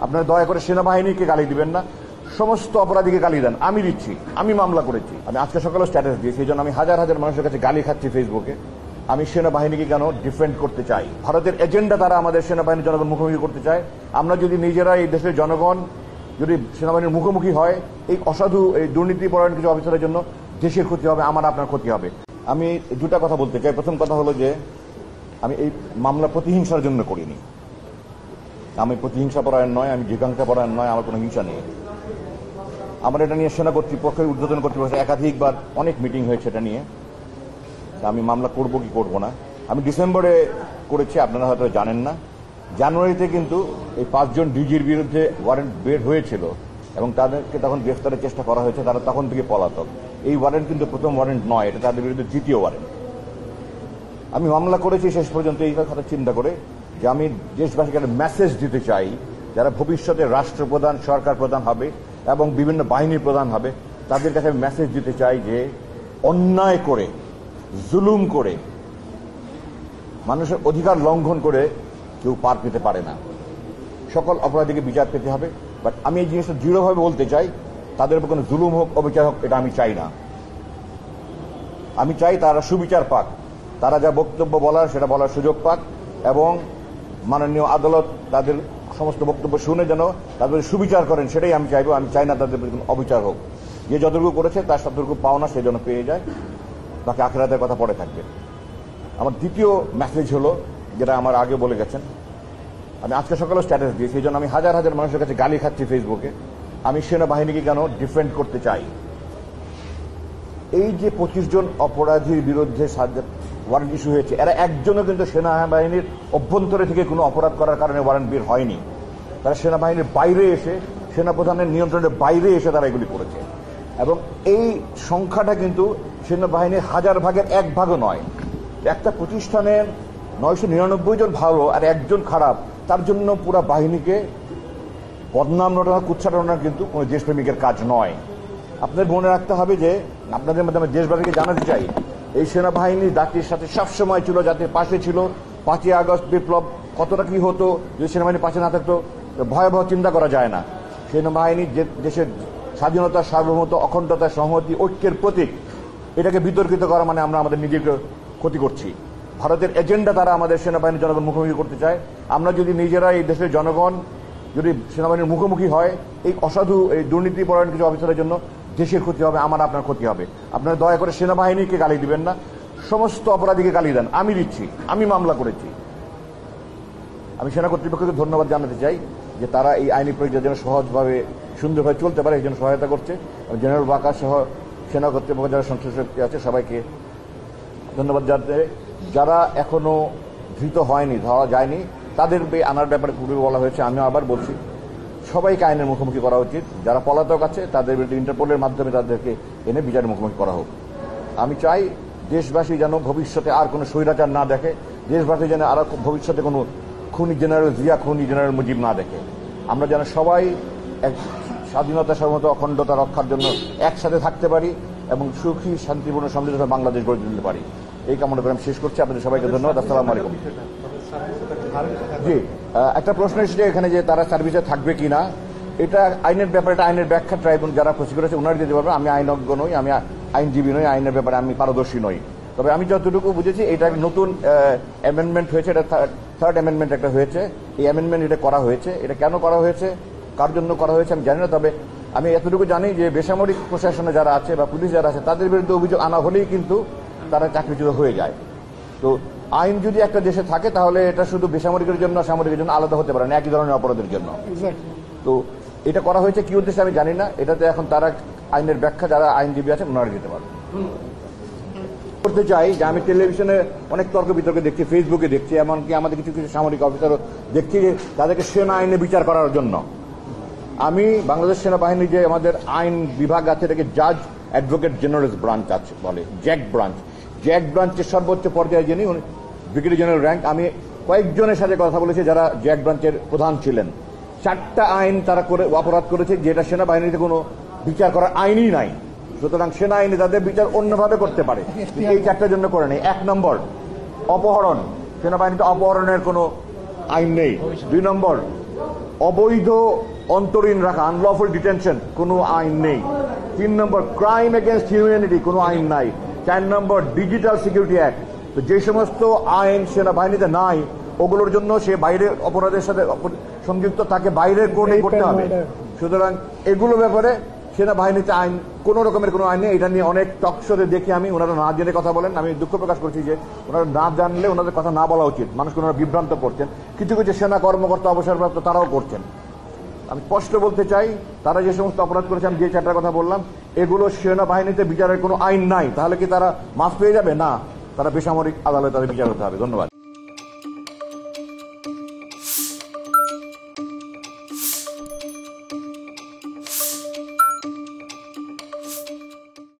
আপনারা দয়া করে সেনাবাহিনীকে গালি দিবেন না, সমস্ত অপরাধীকে গালি দেন। আমি দিচ্ছি, আমি মামলা করেছি, আমি আজকে সকালে স্ট্যাটাস দিয়েছি, এই জন্য আমি হাজার হাজার মানুষের কাছে গালি খাচ্ছি ফেসবুকে। আমি সেনাবাহিনীকে কেন ডিফেন্ড করতে চাই? ভারতের এজেন্ডা তারা আমাদের সেনাবাহিনীর জনগণ মুখোমুখি করতে চায়। আমরা যদি নিজেরা এই দেশের জনগণ যদি সেনাবাহিনীর মুখোমুখি হয়, এই অসাধু এই দুর্নীতিপরায়ণ কিছু অফিসারের জন্য দেশের ক্ষতি হবে, আমার আপনার ক্ষতি হবে। আমি দুটা কথা বলতে চাই। প্রথম কথা হলো যে আমি এই মামলা প্রতিহিংসার জন্য করিনি। আমি প্রতিহিংসা পরায়ণ নয়, আমি জিজ্ঞাসা পরায়ণ নয়, আমার কোনো হিংসা নেই। আমার এটা নিয়ে সেনা কর্তৃপক্ষের ঊর্ধ্বতন কর্তৃপক্ষের একাধিকবার অনেক মিটিং হয়েছে এটা নিয়ে। আমি মামলা করব কি করব না, আমি ডিসেম্বরে করেছি, আপনারা হয়তো জানেন না। জানুয়ারিতে কিন্তু এই 5 জন ডিজির বিরুদ্ধে ওয়ারেন্ট বের হয়েছিল এবং তাদেরকে তখন গ্রেফতারের চেষ্টা করা হয়েছে, তারা তখন থেকে পলাতক। এই ওয়ারেন্ট কিন্তু প্রথম ওয়ারেন্ট নয়, এটা তাদের বিরুদ্ধে দ্বিতীয় ওয়ারেন্ট। আমি মামলা করেছি শেষ পর্যন্ত এই কথা চিন্তা করে যে আমি দেশবাসীকে একটা মেসেজ দিতে চাই, যারা ভবিষ্যতে রাষ্ট্রপ্রধান, সরকার প্রধান হবে এবং বিভিন্ন বাহিনীর প্রধান হবে, তাদের কাছে মেসেজ দিতে চাই যে অন্যায় করে, জুলুম করে, মানুষের অধিকার লঙ্ঘন করে কেউ পার পেতে পারে না। সকল অপরাধীকে বিচার পেতে হবে। বাট আমি এই জিনিসটা দৃঢ়ভাবে বলতে চাই, তাদের উপর কোনো জুলুম হোক, অবিচার হোক, এটা আমি চাই না। আমি চাই তারা সুবিচার পাক, তারা যা বক্তব্য বলার সেটা বলার সুযোগ পাক এবং মাননীয় আদালত তাদের সমস্ত বক্তব্য শুনে যেন তাদের সুবিচার করেন, সেটাই আমি চাইবো। আমি চাই না তাদের কোনো অবিচার হোক। যে যতটুকু করেছে তার ততটুকু পাওনা সে যেন পেয়ে যায়, বাকি আখিরাতের কথা পড়ে থাকবে। আমার দ্বিতীয় মেসেজ হলো, যেটা আমার আগে বলে গেছেন, আমি আজকে সকালে স্ট্যাটাস দিয়েছি, এই জন্য আমি হাজার হাজার মানুষের কাছে গালি খাচ্ছি ফেসবুকে। আমি সেনাবাহিনীকে কেন ডিফেন্ড করতে চাই? এই যে 25 জন অপরাধীর বিরুদ্ধে ওয়ারেন্ট ইস্যু হয়েছে, এরা একজনও কিন্তু সেনাবাহিনীর অভ্যন্তরে থেকে কোনো অপরাধ করার কারণে ওয়ারেন্ট বের হয়নি। তারা সেনাবাহিনীর বাইরে এসে, সেনাপ্রধানের নিয়ন্ত্রণের বাইরে এসে তারা এগুলি করেছে। এবং এই সংখ্যাটা কিন্তু সেনাবাহিনীর 1000 ভাগের 1 ভাগও নয়। একটা প্রতিষ্ঠানের 999 জন ভালো আর একজন খারাপ, তার জন্য পুরো বাহিনীকে বদনাম রটানো, কুৎসাটানো কিন্তু কোনো দেশপ্রেমিকের কাজ নয়। আপনাদের মনে রাখতে হবে যে আপনাদের মাধ্যমে দেশবাসীকে জানাতে চাই, এই সেনাবাহিনী জাতির সাথে সবসময় ছিল, জাতির পাশে ছিল। 5ই আগস্ট বিপ্লব কতটা কি হতো যদি সেনাবাহিনী পাশে না থাকতো, ভয়াবহ চিন্তা করা যায় না। সেনাবাহিনী যে দেশের স্বাধীনতা, সার্বভৌমত্ব, অখণ্ডতা, সংহতি, ঐক্যের প্রতীক, এটাকে বিতর্কিত করা মানে আমরা আমাদের নিজেকে ক্ষতি করছি। ভারতের এজেন্ডা তারা আমাদের সেনাবাহিনীর জনগণ মুখোমুখি করতে চায়। আমরা যদি নিজেরা এই দেশের জনগণ যদি সেনাবাহিনীর মুখোমুখি হয়, এই অসাধু এই দুর্নীতিপরায়ণ কিছু অফিসারের জন্য দেশের ক্ষতি হবে, আমার আপনার ক্ষতি হবে। আপনারা দয়া করে সেনাবাহিনীকে গালি দিবেন না, সমস্ত অপরাধীকে গালি দেন। আমি দিচ্ছি, আমি মামলা করেছি। আমি সেনা কর্তৃপক্ষকে ধন্যবাদ জানাতে চাই যে তারা এই আইনি প্রক্রিয়া যেন সহজভাবে, সুন্দরভাবে চলতে পারে, এই জন্য সহায়তা করছে। জেনারেল ওয়াকা সহ সেনা কর্তৃপক্ষ যারা সংশ্লিষ্ট আছে সবাইকে ধন্যবাদ জানাতে। যারা এখনো ধৃত হয়নি, ধরা যায়নি, তাদের আনার ব্যাপারে পূর্বে বলা হয়েছে। আমিও আবার বলছি, সবাইকে আইনের মুখোমুখি করা উচিত। যারা পলাতক আছে তাদের বিরুদ্ধে ইন্টারপোলের মাধ্যমে তাদেরকে এনে বিচারের মুখোমুখি করা হোক। আমি চাই দেশবাসী যেন ভবিষ্যতে আর কোনো স্বৈরাচার না দেখে, দেশবাসী যেন আর ভবিষ্যতে কোনো খুনি জেনারেল জিয়া, খুনি জেনারেল মুজিব না দেখে। আমরা যেন সবাই এক স্বাধীনতা, সার্বভৌমত্ব, অখণ্ডতা রক্ষার জন্য একসাথে থাকতে পারি এবং সুখী, শান্তিপূর্ণ, সমৃদ্ধ বাংলাদেশ গড়ে তুলতে পারি। এই কামনা করে আমি শেষ করছি। আপনাদের সবাইকে ধন্যবাদ। আসসালামু আলাইকুম। জি, একটা প্রশ্ন এসেছে এখানে যে তারা সার্ভিসে থাকবে কিনা। এটা আইনের ব্যাপারে, এটা আইনের ব্যাখ্যা ট্রাইব্যুনাল যারা প্রসিকিউটর আছে ওনারা দিতে পারবে। আমি আইনজ্ঞ নই, আমি আইনজীবী নই, আইনের ব্যাপারে আমি পারদর্শী নই। তবে আমি যতটুকু বুঝেছি এটা নতুন অ্যামেন্ডমেন্ট হয়েছে, এটা থার্ড অ্যামেন্ডমেন্ট একটা হয়েছে। এই অ্যামেন্ডমেন্ট এটা করা হয়েছে। এটা কেন করা হয়েছে, কার জন্য করা হয়েছে আমি জানি না। তবে আমি এতটুকু জানি যে বেসামরিক প্রশাসনে যারা আছে বা পুলিশ যারা আছে তাদের বিরুদ্ধে অভিযোগ আনা হলেই কিন্তু তারা চাকরিচ্যুত হয়ে যায়। তো আইন যদি একটা দেশে থাকে তাহলে এটা শুধু বেসামরিকের জন্য, সামরিকের জন্য আলাদা হতে পারে না, একই ধরনের অপরাধের জন্য। তো এটা করা হয়েছে কি উদ্দেশ্যে আমি জানি না। এটাতে এখন তারা আইনের ব্যাখ্যা যারা আইনজীবী আছেন ওনারা দিতে পারবে। করতে চাই যে আমি টেলিভিশনে অনেক তর্ক বিতর্ক দেখছি, ফেসবুকে দেখছি, এমনকি আমাদের কিছু কিছু সামরিক অফিসারও দেখছি যে তাদেরকে সেনা আইনে বিচার করার জন্য। আমি বাংলাদেশ সেনাবাহিনী যে আমাদের আইন বিভাগ আছে, এটাকে জাজ অ্যাডভোকেট জেনারেল ব্রাঞ্চ আছে বলে, জ্যাক ব্রাঞ্চ। জ্যাক ব্রাঞ্চের সর্বোচ্চ পর্যায়ে যিনি ব্রিগেডিয়ার জেনারেল র্যাঙ্ক। আমি কয়েকজনের সাথে কথা বলেছি যারা জ্যাক ব্রাঞ্চের প্রধান ছিলেন। 4টা আইন তারা করে অপরাধ করেছে যেটা সেনাবাহিনীতে কোনো বিচার করার আইনই নাই। সুতরাং সেনা আইনে তাদের বিচার অন্যভাবে করতে পারে, এই 4টার জন্য করে নেই। 1 নম্বর অপহরণ, সেনাবাহিনীতে অপহরণের কোনো আইন নেই। 2 নম্বর অবৈধ অন্তরীণ রাখা, আনলফুল ডিটেনশন, কোনো আইন নেই। 3 নম্বর, ক্রাইম এগেনস্ট হিউম্যানিটি, কোনো আইন নাই। 4 নম্বর, ডিজিটাল সিকিউরিটি অ্যাক্ট। তো যে সমস্ত আইন সেনাবাহিনীতে নাই, ওগুলোর জন্য সে বাইরের অপরাধের সাথে সংযুক্ত তাকে বাইরের কোর্টে করতে হবে। সুতরাং এগুলো ব্যাপারে সেনাবাহিনীতে আইন, কোন রকমের কোনো আইন নেই। এটা নিয়ে অনেক টকশোতে দেখি আমি, ওনারা না জেনে কথা বলেন। আমি দুঃখ প্রকাশ করছি যে ওনারা না জানলে ওনাদের কথা না বলা উচিত। মানুষকে ওনারা বিভ্রান্ত করছেন। কিছু কিছু সেনা কর্মকর্তা অবসরপ্রাপ্ত তারাও করছেন। আমি স্পষ্ট বলতে চাই, তারা যে সমস্ত অপরাধ করেছে, আমি যে 4টা কথা বললাম, এগুলো সেনাবাহিনীতে বিচারের কোনো আইন নাই। তাহলে কি তারা মাফ পেয়ে যাবে? না, তারা বেসামরিক আদালতে তাদের বিচার হতে হবে। ধন্যবাদ।